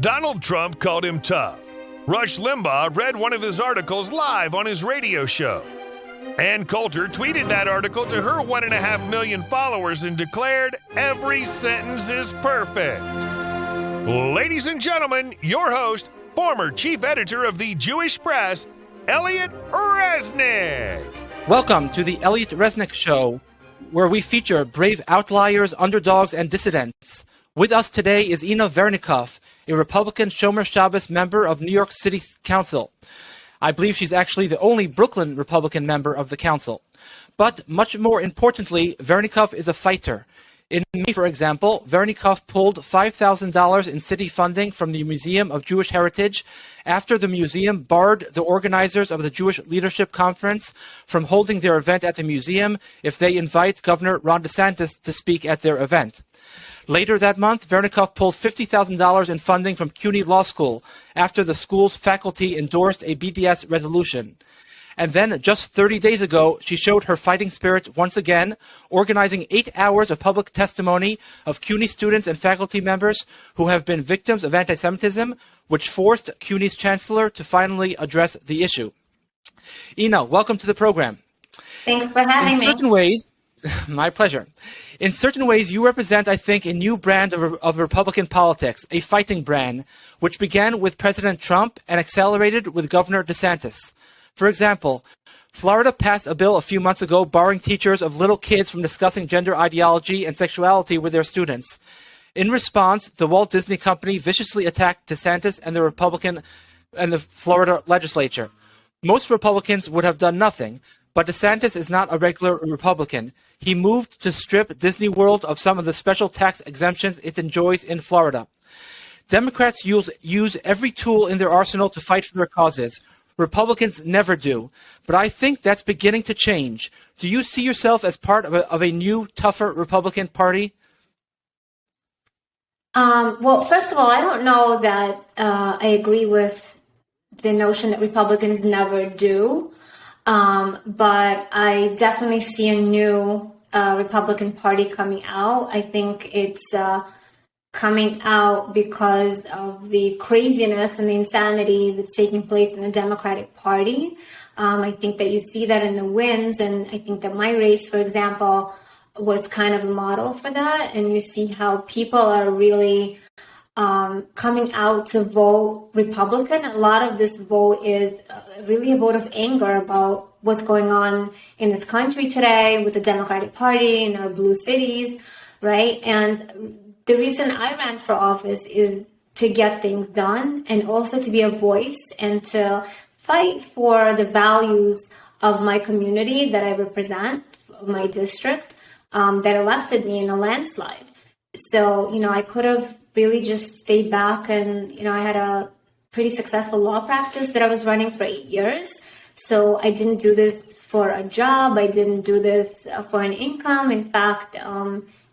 Donald Trump called him tough. Rush Limbaugh read one of his articles live on his radio show. Ann Coulter tweeted that article to her 1.5 million followers and declared, "Every sentence is perfect." Ladies and gentlemen, your host, former chief editor of the Jewish Press, Elliot Resnick. Welcome to the Elliot Resnick Show, where we feature brave outliers, underdogs, and dissidents. With us today is Vernikov, a Republican Shomer Shabbos member of New York City Council. I believe she's actually the only Brooklyn Republican member of the council. But much more importantly, Vernikov is a fighter. In May, for example, Vernikov pulled $5,000 in city funding from the Museum of Jewish Heritage after the museum barred the organizers of the Jewish Leadership Conference from holding their event at the museum if they invite Governor Ron DeSantis to speak at their event. Later that month, Vernikov pulled $50,000 in funding from CUNY Law School after the school's faculty endorsed a BDS resolution. And then, just 30 days ago, she showed her fighting spirit once again, organizing 8 hours of public testimony of CUNY students and faculty members who have been victims of anti-Semitism, which forced CUNY's chancellor to finally address the issue. Ina, welcome to the program. Thanks for having me. In certain ways, my pleasure. In certain ways, you represent, I think, a new brand of Republican politics, a fighting brand, which began with President Trump and accelerated with Governor DeSantis. For example, Florida passed a bill a few months ago barring teachers of little kids from discussing gender ideology and sexuality with their students. In response, the Walt Disney Company viciously attacked DeSantis and the Florida legislature. Most Republicans would have done nothing, but DeSantis is not a regular Republican. He moved to strip Disney World of some of the special tax exemptions it enjoys in Florida. Democrats use every tool in their arsenal to fight for their causes. Republicans never do. But I think that's beginning to change. Do you see yourself as part of a new, tougher Republican Party? Well, first of all, I don't know that I agree with the notion that Republicans never do. But I definitely see a new Republican Party coming out. I think it's coming out because of the craziness and the insanity that's taking place in the Democratic Party. I think that you see that in the wins, and I think that my race, for example, was kind of a model for that. And you see how people are really coming out to vote Republican. A lot of this vote is really a vote of anger about what's going on in this country today with the Democratic Party in our blue cities, right? And the reason I ran for office is to get things done and also to be a voice and to fight for the values of my community that I represent, my district, that elected me in a landslide. So, I could have really just stayed back and, I had a pretty successful law practice that I was running for 8 years. So I didn't do this for a job. I didn't do this for an income. In fact,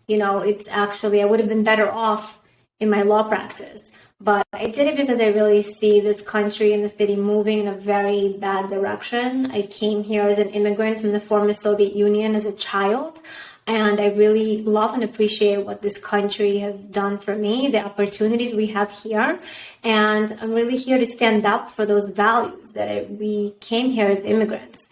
it's actually, I would have been better off in my law practice. But I did it because I really see this country and the city moving in a very bad direction. I came here as an immigrant from the former Soviet Union as a child. And I really love and appreciate what this country has done for me, the opportunities we have here. And I'm really here to stand up for those values that we came here as immigrants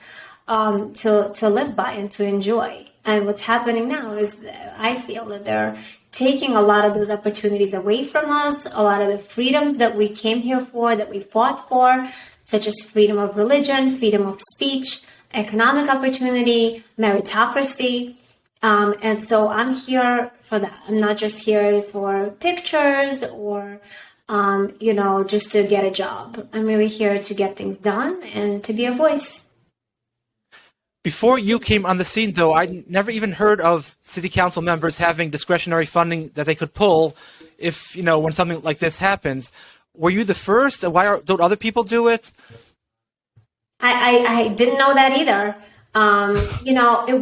to live by and to enjoy. And what's happening now is that I feel that they're taking a lot of those opportunities away from us, a lot of the freedoms that we came here for, that we fought for, such as freedom of religion, freedom of speech, economic opportunity, meritocracy. And so I'm here for that. I'm not just here for pictures or, just to get a job. I'm really here to get things done and to be a voice. Before you came on the scene, though, I never even heard of city council members having discretionary funding that they could pull if, when something like this happens. Were you the first? Why don't other people do it? I didn't know that either. It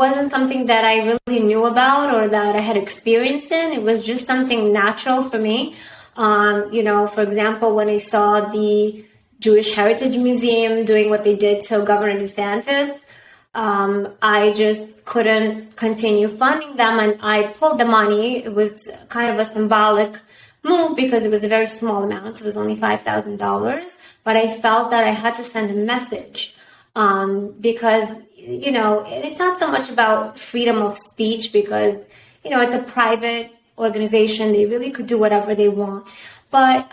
wasn't something that I really knew about or that I had experience in. It was just something natural for me. For example, when I saw the Jewish Heritage Museum doing what they did to Governor DeSantis, I just couldn't continue funding them, and I pulled the money. It was kind of a symbolic move because it was a very small amount. It was only $5,000, but I felt that I had to send a message because, it's not so much about freedom of speech because, it's a private organization. They really could do whatever they want. But,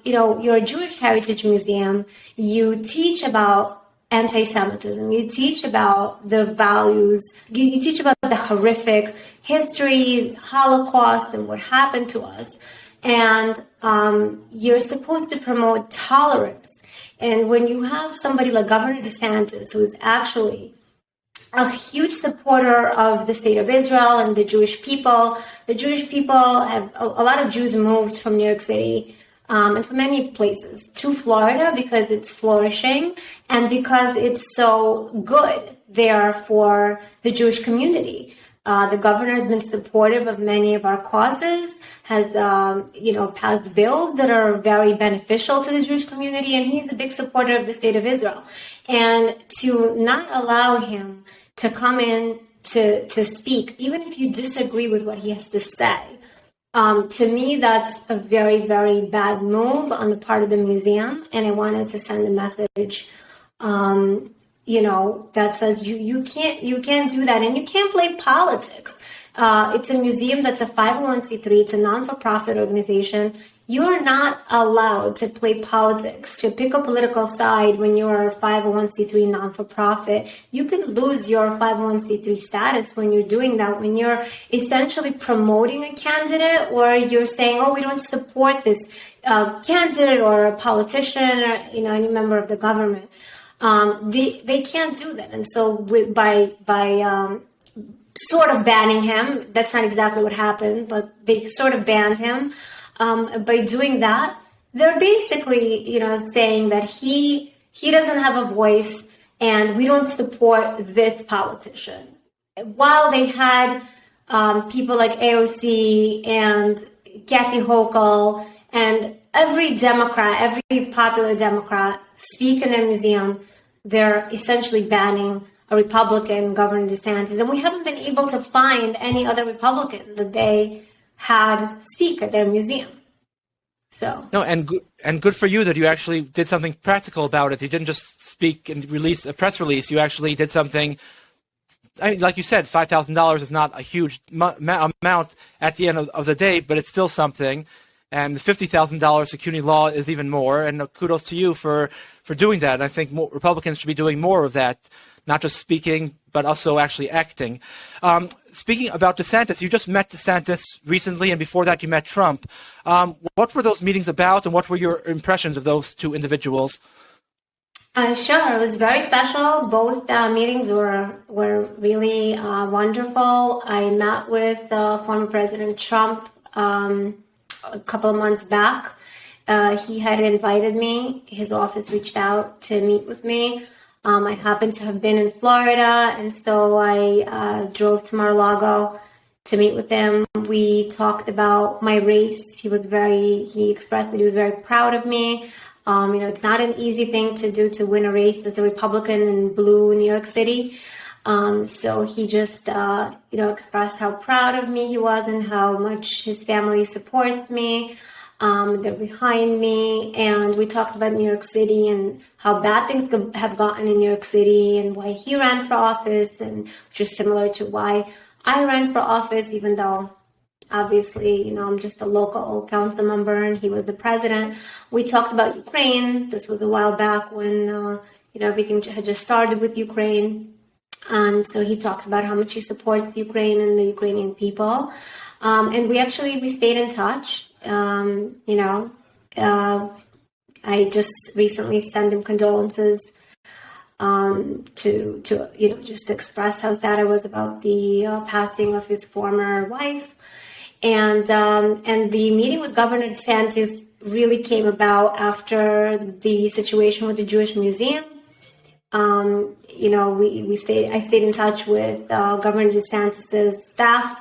you're a Jewish Heritage Museum. You teach about anti-Semitism. You teach about the values. You teach about the horrific history, Holocaust, and what happened to us. And you're supposed to promote tolerance. And when you have somebody like Governor DeSantis, who is actually a huge supporter of the state of Israel and the Jewish people have, a lot of Jews moved from New York City and from many places to Florida because it's flourishing and because it's so good there for the Jewish community. The governor has been supportive of many of our causes, has, passed bills that are very beneficial to the Jewish community, and he's a big supporter of the state of Israel. And to not allow him to come in to speak, even if you disagree with what he has to say, to me, that's a very, very bad move on the part of the museum. And I wanted to send a message, that says you can't do that, and you can't play politics. It's a museum that's a 501c3. It's a non-for-profit organization. You're not allowed to play politics, to pick a political side when you're a 501c3 non-for-profit. You can lose your 501c3 status when you're doing that, when you're essentially promoting a candidate or you're saying, we don't support this candidate or a politician or, any member of the government. They can't do that. And so by sort of banning him, that's not exactly what happened, but they sort of banned him. By doing that, they're basically, saying that he doesn't have a voice and we don't support this politician. While they had people like AOC and Kathy Hochul and every popular Democrat speak in their museum, they're essentially banning a Republican, Governor DeSantis. And we haven't been able to find any other Republican that they had speak at their museum. So no, and good for you that you actually did something practical about it. You didn't just speak and release a press release. You actually did something. Like you said, $5,000 is not a huge amount at the end of the day, but it's still something. And the $50,000 to CUNY law is even more. And kudos to you for doing that. And I think more Republicans should be doing more of that, not just speaking, but also actually acting. Speaking about DeSantis, you just met DeSantis recently, and before that you met Trump. What were those meetings about, and what were your impressions of those two individuals? Sure, it was very special. Both meetings were really wonderful. I met with former President Trump a couple of months back. He had invited me. His office reached out to meet with me. I happened to have been in Florida, and so I drove to Mar-a-Lago to meet with him. We talked about my race. He expressed that he was very proud of me. It's not an easy thing to do to win a race as a Republican in blue New York City. So he just, expressed how proud of me he was and how much his family supports me. They're behind me, and we talked about New York City and how bad things have gotten in New York City and why he ran for office, and which is similar to why I ran for office, even though obviously, I'm just a local council member and he was the president. We talked about Ukraine. This was a while back when, everything had just started with Ukraine. And so he talked about how much he supports Ukraine and the Ukrainian people. And we stayed in touch. I just recently sent him condolences to just express how sad I was about the passing of his former wife. And the meeting with Governor DeSantis really came about after the situation with the Jewish Museum. I stayed in touch with Governor DeSantis' staff.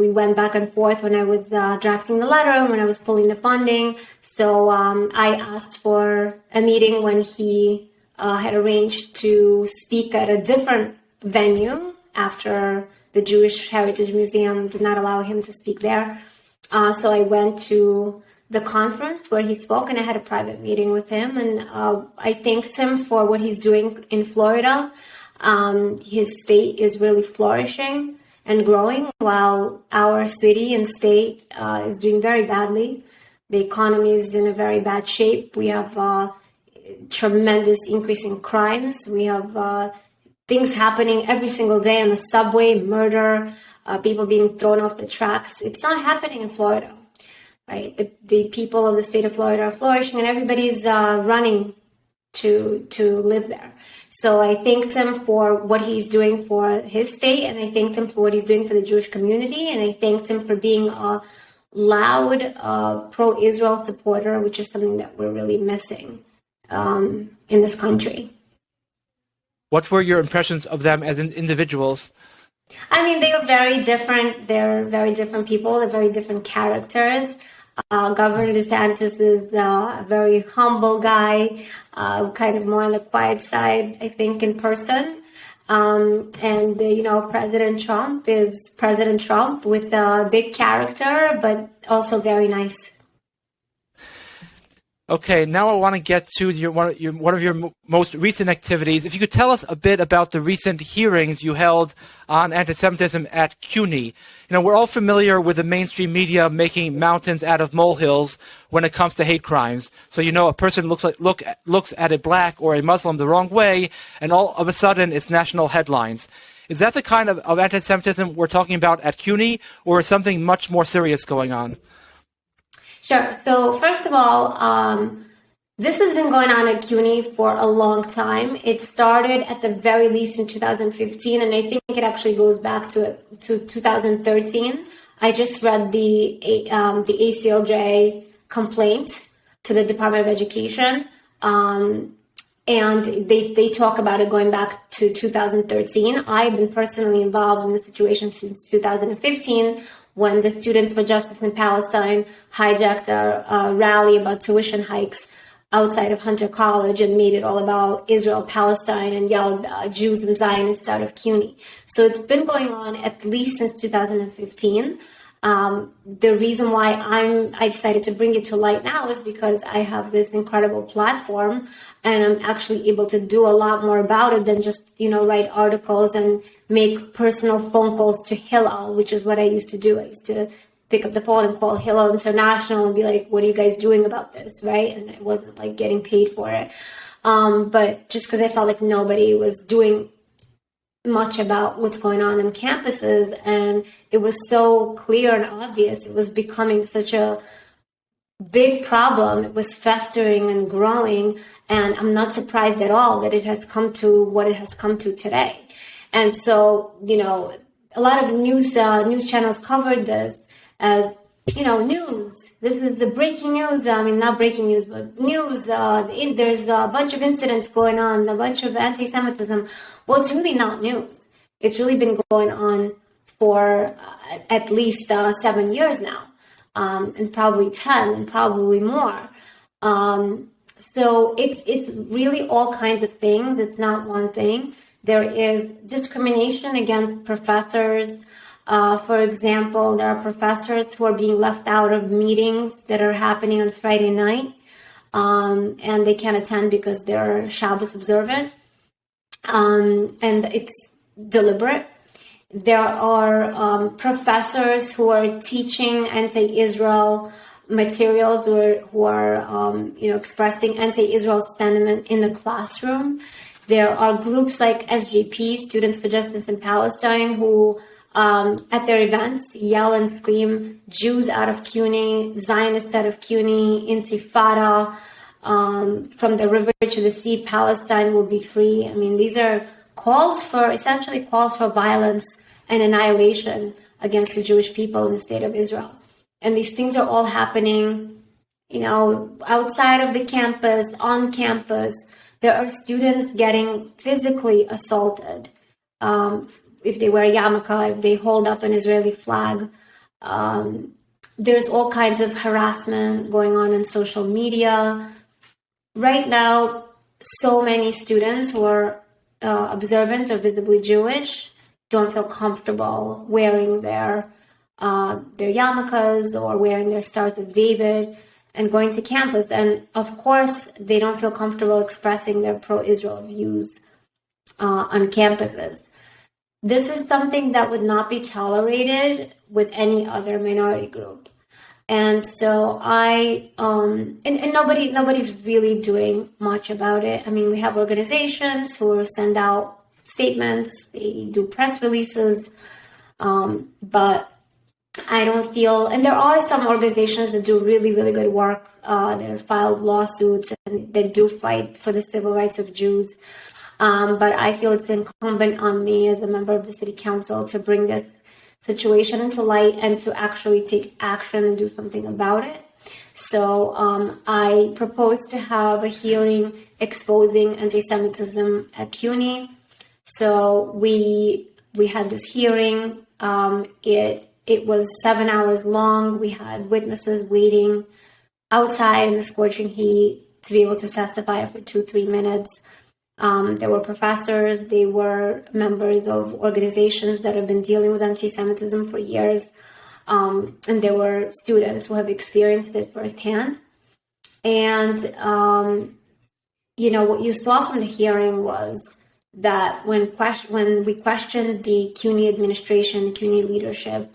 We went back and forth when I was drafting the letter and when I was pulling the funding. So I asked for a meeting when he had arranged to speak at a different venue after the Jewish Heritage Museum did not allow him to speak there. So I went to the conference where he spoke, and I had a private meeting with him, and I thanked him for what he's doing in Florida. His state is really flourishing and growing, while our city and state is doing very badly. The economy is in a very bad shape. We have tremendous increase in crimes. We have things happening every single day on the subway, murder, people being thrown off the tracks. It's not happening in Florida, right? The people of the state of Florida are flourishing, and everybody's running to live there. So I thanked him for what he's doing for his state, and I thanked him for what he's doing for the Jewish community, and I thanked him for being a loud pro-Israel supporter, which is something that we're really missing in this country. What were your impressions of them as individuals? I mean, they are very different. They're very different people. They're very different characters. Governor DeSantis is a very humble guy, kind of more on the quiet side, I think, in person. President Trump is President Trump with a big character, but also very nice. Okay, now I want to get to one of your most recent activities. If you could tell us a bit about the recent hearings you held on anti-Semitism at CUNY. We're all familiar with the mainstream media making mountains out of molehills when it comes to hate crimes. So a person looks at a black or a Muslim the wrong way, and all of a sudden it's national headlines. Is that the kind of anti-Semitism we're talking about at CUNY, or is something much more serious going on? Sure. So first of all, this has been going on at CUNY for a long time. It started at the very least in 2015, and I think it actually goes back to 2013. I just read the ACLJ complaint to the Department of Education, and they talk about it going back to 2013. I've been personally involved in the situation since 2015, when the Students for Justice in Palestine hijacked a rally about tuition hikes outside of Hunter College and made it all about Israel, Palestine, and yelled Jews and Zionists out of CUNY. So it's been going on at least since 2015. The reason why I decided to bring it to light now is because I have this incredible platform, and I'm actually able to do a lot more about it than just, write articles and make personal phone calls to Hillel, which is what I used to do. I used to pick up the phone and call Hillel International and be like, what are you guys doing about this, right? And I wasn't getting paid for it. But just because I felt like nobody was doing much about what's going on in campuses, and it was so clear and obvious, it was becoming such a big problem. It was festering and growing, and I'm not surprised at all that it has come to what it has come to today. And so, a lot of news channels covered this as, news. This is the breaking news. I mean, not breaking news, but news. There's a bunch of incidents going on, a bunch of anti-Semitism. Well, it's really not news. It's really been going on for at least 7 years now, and probably 10, and probably more. So it's really all kinds of things. It's not one thing. There is discrimination against professors. For example, there are professors who are being left out of meetings that are happening on Friday night, and they can't attend because they're Shabbos observant, and it's deliberate. There are professors who are teaching anti-Israel materials who are expressing anti-Israel sentiment in the classroom. There are groups like SJP, Students for Justice in Palestine, who at their events yell and scream Jews out of CUNY, Zionists out of CUNY, Intifada, from the river to the sea, Palestine will be free. I mean, these are essentially calls for violence and annihilation against the Jewish people in the state of Israel. And these things are all happening, outside of the campus, on campus. There are students getting physically assaulted if they wear yarmulke, if they hold up an Israeli flag. There's all kinds of harassment going on in social media. Right now, so many students who are observant or visibly Jewish don't feel comfortable wearing their their yarmulkes or wearing their Stars of David and going to campus. And of course, they don't feel comfortable expressing their pro-Israel views on campuses. This is something that would not be tolerated with any other minority group. And so nobody's really doing much about it. I mean, we have organizations who send out statements, they do press releases, but I don't feel, and there are some organizations that do really, really good work. That have filed lawsuits and that do fight for the civil rights of Jews. But I feel it's incumbent on me as a member of the city council to bring this situation into light and to actually take action and do something about it. So I propose to have a hearing exposing anti-Semitism at CUNY. So we had this hearing. It was 7 hours long. We had witnesses waiting outside in the scorching heat to be able to testify for 2-3 minutes. There were professors, they were members of organizations that have been dealing with anti-Semitism for years, and there were students who have experienced it firsthand. And, what you saw from the hearing was that when we questioned the CUNY administration, CUNY leadership,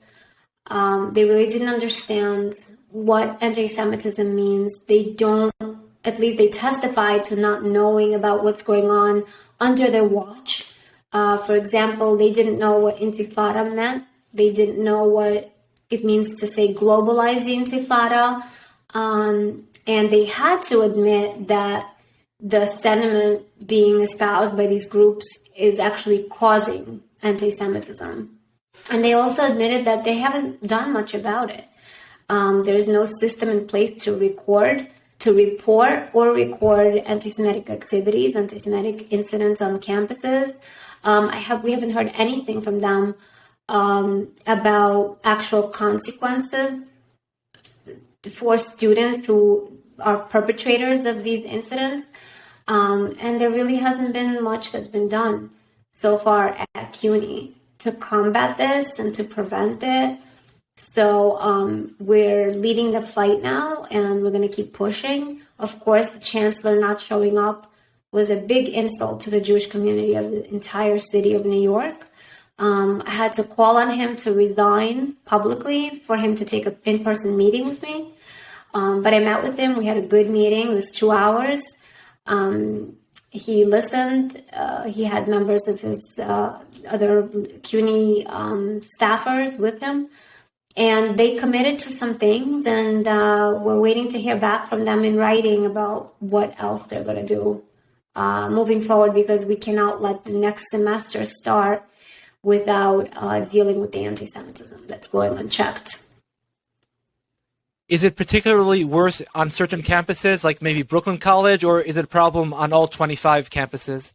they really didn't understand what anti-Semitism means. They testified to not knowing about what's going on under their watch. For example, they didn't know what intifada meant. They didn't know what it means to say globalize the intifada. And they had to admit that the sentiment being espoused by these groups is actually causing anti-Semitism. And they also admitted that they haven't done much about it. There's no system in place to report or record anti-Semitic activities, anti-Semitic incidents on campuses. We haven't heard anything from them about actual consequences for students who are perpetrators of these incidents. And there really hasn't been much that's been done so far at CUNY to combat this and to prevent it. So we're leading the fight now, and we're going to keep pushing. Of course, the chancellor not showing up was a big insult to the Jewish community of the entire city of New York. I had to call on him to resign publicly for him to take an in-person meeting with me. But I met with him. We had a good meeting. It was 2 hours. He listened. He had members of his other CUNY staffers with him. And they committed to some things, and we're waiting to hear back from them in writing about what else they're going to do moving forward, because we cannot let the next semester start without dealing with the anti-Semitism that's going unchecked. Is it particularly worse on certain campuses, like maybe Brooklyn College, or is it a problem on all 25 campuses?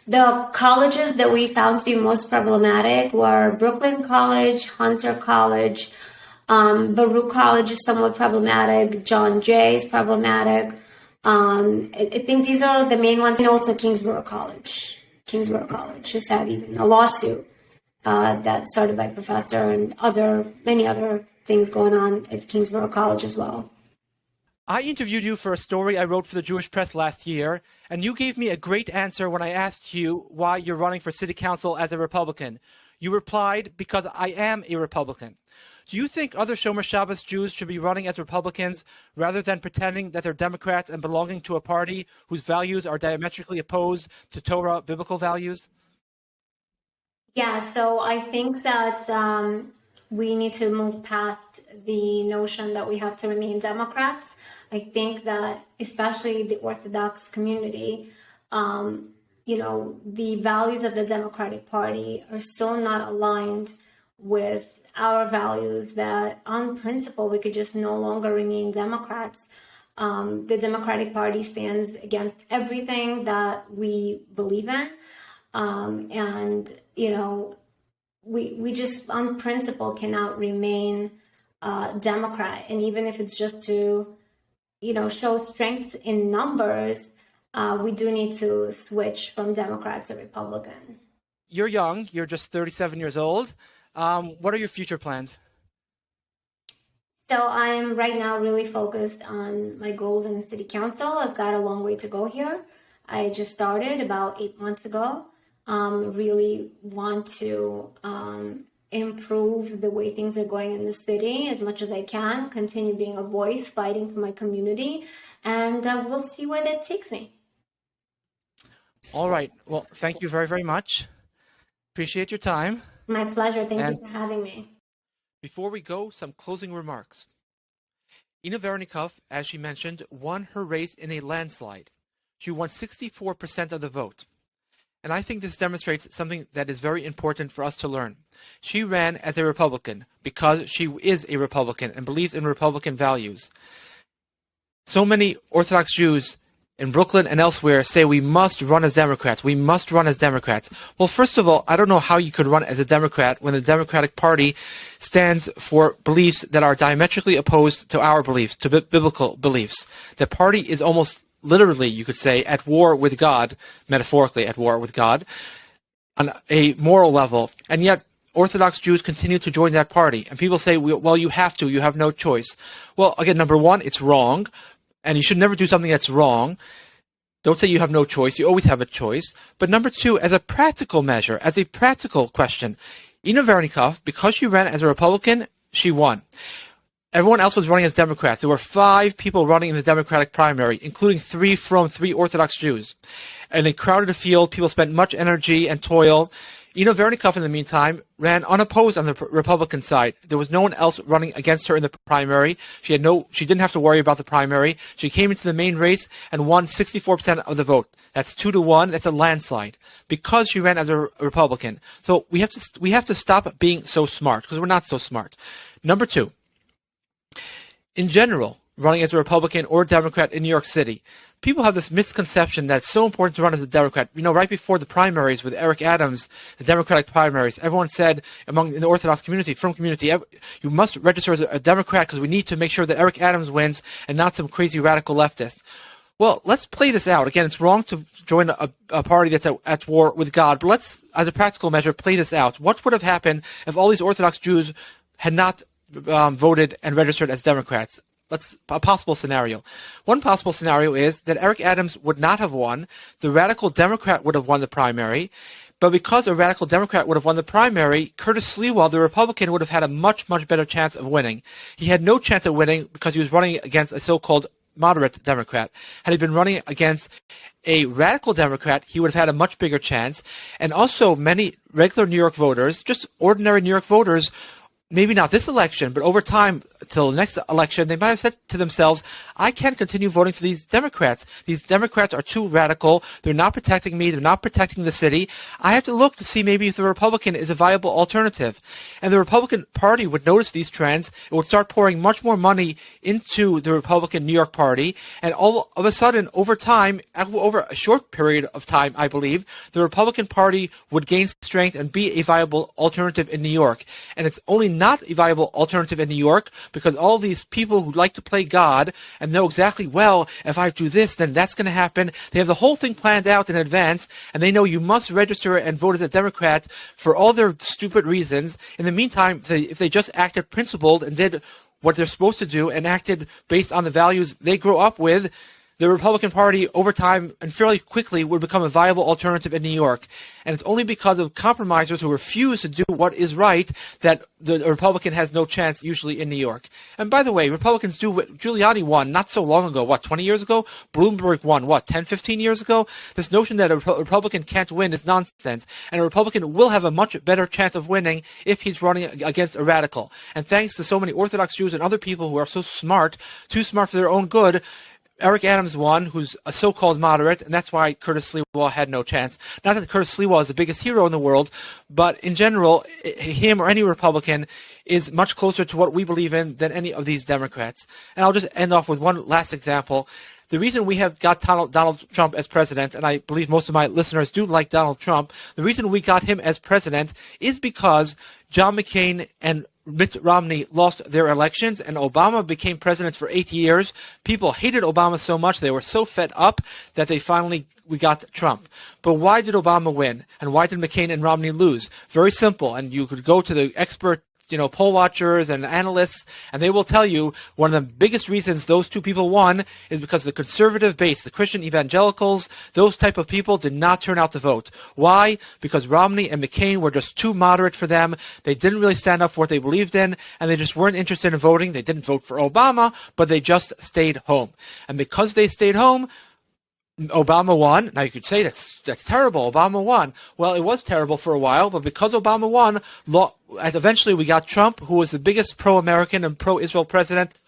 The colleges that we found to be most problematic were Brooklyn College, Hunter College, Baruch College is somewhat problematic, John Jay is problematic. I think these are the main ones, and also Kingsborough College. Kingsborough College has had even a lawsuit that started by a professor, and many other things going on at Kingsborough College as well. I interviewed you for a story I wrote for the Jewish Press last year, and you gave me a great answer when I asked you why you're running for city council as a Republican. You replied, because I am a Republican. Do you think other Shomer Shabbos Jews should be running as Republicans rather than pretending that they're Democrats and belonging to a party whose values are diametrically opposed to Torah biblical values? Yeah, so I think that we need to move past the notion that we have to remain Democrats. I think that especially the Orthodox community, the values of the Democratic Party are so not aligned with our values that on principle we could just no longer remain Democrats. The Democratic Party stands against everything that we believe in. We just on principle cannot remain Democrat. And even if it's just to show strength in numbers, we do need to switch from Democrat to Republican. You're young. You're just 37 years old. What are your future plans? So I'm right now really focused on my goals in the city council. I've got a long way to go here. I just started about 8 months ago. Really want to improve the way things are going in the city as much as I can, continue being a voice, fighting for my community, and we'll see where that takes me. All right. Well, thank you very, very much. Appreciate your time. My pleasure. Thank you for having me. Before we go, some closing remarks. Ina Vernikov, as she mentioned, won her race in a landslide. She won 64% of the vote. And I think this demonstrates something that is very important for us to learn. She ran as a Republican because she is a Republican and believes in Republican values. So many Orthodox Jews in Brooklyn and elsewhere say we must run as Democrats. We must run as Democrats. Well, first of all, I don't know how you could run as a Democrat when the Democratic Party stands for beliefs that are diametrically opposed to our beliefs, to biblical beliefs. The party is almost literally, you could say, at war with God, metaphorically at war with God, on a moral level. And yet, Orthodox Jews continue to join that party. And people say, well, you have to, you have no choice. Well, again, number one, it's wrong. And you should never do something that's wrong. Don't say you have no choice. You always have a choice. But number two, as a practical measure, as a practical question, Ina Vernikov, because she ran as a Republican, she won. Everyone else was running as Democrats. There were 5 people running in the Democratic primary, including 3 from 3 Orthodox Jews. In a crowded field, people spent much energy and toil. Ina Vernikov, in the meantime, ran unopposed on the Republican side. There was no one else running against her in the primary. She didn't have to worry about the primary. She came into the main race and won 64% of the vote. That's 2-1. That's a landslide because she ran as a Republican. So we have to stop being so smart because we're not so smart. Number 2. In general, running as a Republican or Democrat in New York City, people have this misconception that it's so important to run as a Democrat. You know, right before the primaries with Eric Adams, the Democratic primaries, everyone said in the Orthodox community, you must register as a Democrat because we need to make sure that Eric Adams wins and not some crazy radical leftist. Well, let's play this out. Again, it's wrong to join a party that's at war with God, but let's, as a practical measure, play this out. What would have happened if all these Orthodox Jews had not voted and registered as Democrats? That's a possible scenario. One possible scenario is that Eric Adams would not have won. The radical Democrat would have won the primary. But because a radical Democrat would have won the primary, Curtis Sliwa, the Republican, would have had a much, much better chance of winning. He had no chance of winning because he was running against a so-called moderate Democrat. Had he been running against a radical Democrat, he would have had a much bigger chance. And also many regular New York voters, just ordinary New York voters, maybe not this election, but over time, till the next election, they might have said to themselves, I can't continue voting for these Democrats. These Democrats are too radical. They're not protecting me. They're not protecting the city. I have to look to see maybe if the Republican is a viable alternative. And the Republican Party would notice these trends. It would start pouring much more money into the Republican New York Party. And all of a sudden, over time, over a short period of time, I believe, the Republican Party would gain strength and be a viable alternative in New York. And it's only not a viable alternative in New York because all these people who like to play God and know exactly, well, if I do this, then that's going to happen. They have the whole thing planned out in advance, and they know you must register and vote as a Democrat for all their stupid reasons. In the meantime, if they just acted principled and did what they're supposed to do and acted based on the values they grew up with, the Republican Party, over time and fairly quickly, would become a viable alternative in New York. And it's only because of compromisers who refuse to do what is right that the Republican has no chance, usually in New York. And by the way, Republicans do what Giuliani won not so long ago, 20 years ago? Bloomberg won, 10, 15 years ago? This notion that a Republican can't win is nonsense. And a Republican will have a much better chance of winning if he's running against a radical. And thanks to so many Orthodox Jews and other people who are so smart, too smart for their own good, Eric Adams won, who's a so-called moderate, and that's why Curtis Sliwa had no chance. Not that Curtis Sliwa is the biggest hero in the world, but in general, him or any Republican is much closer to what we believe in than any of these Democrats. And I'll just end off with one last example. The reason we have got Donald Trump as president, and I believe most of my listeners do like Donald Trump, the reason we got him as president is because John McCain and Mitt Romney lost their elections and Obama became president for 8 years. People hated Obama so much, they were so fed up that we got Trump. But why did Obama win? And why did McCain and Romney lose? Very simple, and you could go to the expert poll watchers and analysts, and they will tell you one of the biggest reasons those two people won is because the conservative base, the Christian evangelicals, those type of people did not turn out to vote. Why? Because Romney and McCain were just too moderate for them. They didn't really stand up for what they believed in, and they just weren't interested in voting. They didn't vote for Obama, but they just stayed home. And because they stayed home, Obama won. Now you could say that's terrible. Obama won. Well, it was terrible for a while, but because Obama won, eventually we got Trump, who was the biggest pro-American and pro-Israel president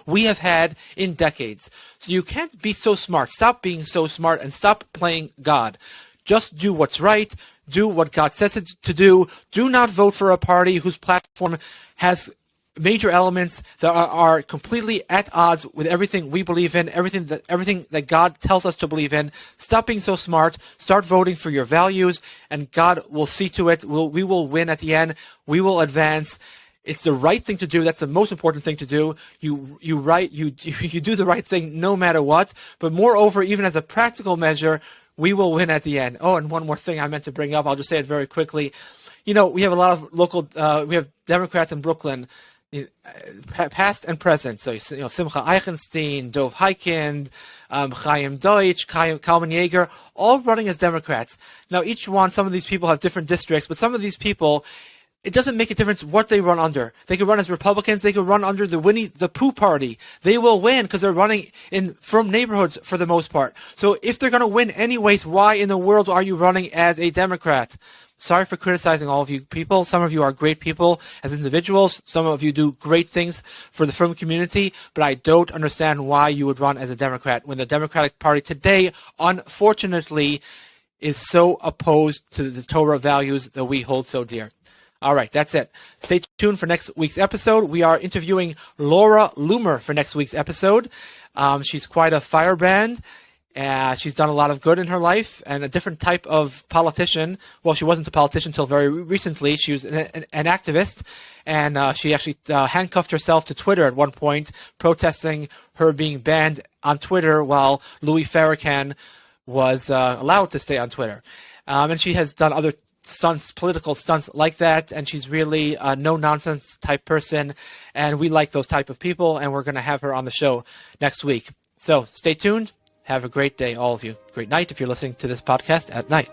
we have had in decades. So you can't be so smart. Stop being so smart and stop playing God. Just do what's right. Do what God says to do. Do not vote for a party whose platform has major elements that are completely at odds with everything we believe in, everything that God tells us to believe in. Stop being so smart. Start voting for your values, and God will see to it. We will win at the end. We will advance. It's the right thing to do. That's the most important thing to do. You do the right thing no matter what. But moreover, even as a practical measure, we will win at the end. Oh, and one more thing I meant to bring up. I'll just say it very quickly. We have a lot of we have Democrats in Brooklyn, past and present. So, Simcha Eichenstein, Dov Heikind, Chaim Deutsch, Kalman Yeager, all running as Democrats. Now, some of these people have different districts, but some of these people, it doesn't make a difference what they run under. They could run as Republicans. They could run under the Winnie the Pooh party. They will win because they're running from neighborhoods for the most part. So if they're going to win anyways, why in the world are you running as a Democrat? Sorry for criticizing all of you people. Some of you are great people as individuals. Some of you do great things for the frum community, but I don't understand why you would run as a Democrat when the Democratic Party today, unfortunately, is so opposed to the Torah values that we hold so dear. All right, that's it. Stay tuned for next week's episode. We are interviewing Laura Loomer for next week's episode. She's quite a firebrand. She's done a lot of good in her life and a different type of politician. Well, she wasn't a politician until very recently. She was an activist, and she actually handcuffed herself to Twitter at one point, protesting her being banned on Twitter while Louis Farrakhan was allowed to stay on Twitter. And she has done other political stunts like that, and she's really a no-nonsense type person, and we like those type of people, and we're going to have her on the show next week. So stay tuned. Have a great day, all of you. Great night if you're listening to this podcast at night.